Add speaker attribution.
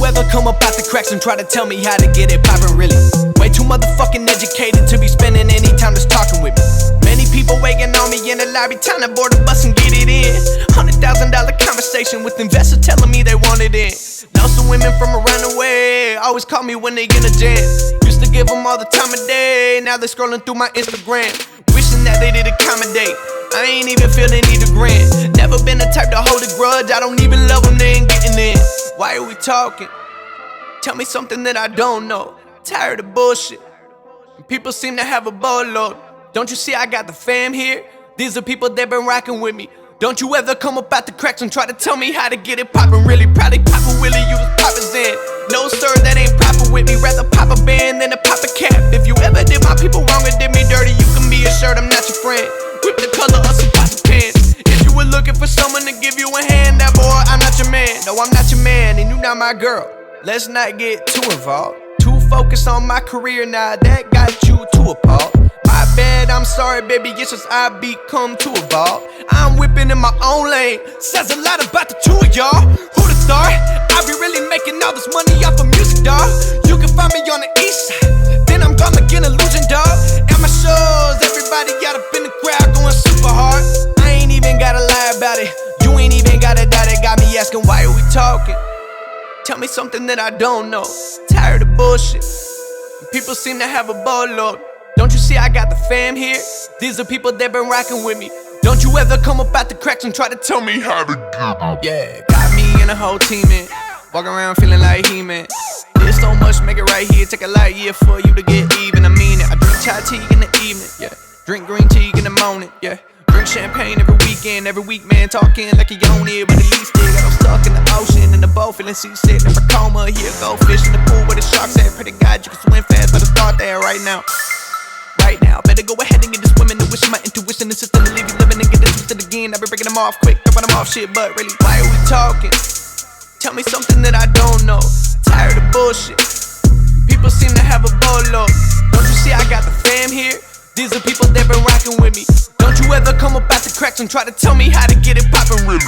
Speaker 1: ever come up out the cracks and try to tell me how to get it poppin' really? Way too motherfucking educated to be spending any time just talking with me. Many people waiting on me in the lobby, time to board the bus and get it in. $100,000 conversation with investors telling me they want it in. Know some women from around the way, always call me when they in a jam. Used to give them all the time of day, now they scrolling through my Instagram, wishing that they did accommodate. I ain't even feeling either grand. Never been the type to hold a grudge, I don't even love them, they ain't getting in. Why are we talking? Tell me something that I don't know. Tired of bullshit. People seem to have a boatload. Don't you see I got the fam here? These are people that been rocking with me. Don't you ever come up out the cracks and try to tell me how to get it poppin' really. Probably Papa Willie, you was poppin' Zen. No sir, that ain't proper with me. Rather pop a band than a pop a cap. If you ever did my people wrong or did me dirty, you can be assured I'm not your friend. Whip the color of some pots of pants. If you were looking for someone to give you a hand, that boy, I'm not your man. No, I'm not your man, and you not my girl. Let's not get too involved. Too focused on my career now, that got you too appalled. My bad, I'm sorry, baby, it's just I become too evolved. I'm whipping in my own lane, says a lot about the two of y'all. Who'da thought I'd be really making all this money off of music, dawg? You can find me on the east side, then I'm gonna get a losing, dawg. At my shows, everybody got up in the crowd going super hard. I ain't even gotta lie about it, you ain't even gotta doubt it. Got me asking why are we talking? Tell me something that I don't know. Tired of bullshit. People seem to have a boatload. Don't you see I got the fam here? These are people that been rocking with me. Don't you ever come up out the cracks and try to tell me how to get up. Yeah, got me and a whole team in. Walking around feeling like He-Man. There's so much, make it right here. Take a light year for you to get even. I mean it. I drink chai tea in the evening. Yeah, drink green tea in the morning. Yeah, drink champagne every weekend. Every week, man, talking like he own it. But at least they got them stuck in the ocean. In the boat, feeling seasick. Never coma. Here, go fish in the pool where the sharks at. Pray to God you can swim fast. Better start there right now. Right now, better go ahead and get this women to wish my intuition insistent to leave you living and get this twisted again. I've been breaking them off quick, dropping them off shit, but really, why are we talking? Tell me something that I don't know. Tired of bullshit. People seem to have a boatload. Don't you see I got the fam here? These are people that been rocking with me. Don't you ever come up out the cracks and try to tell me how to get it poppin' really.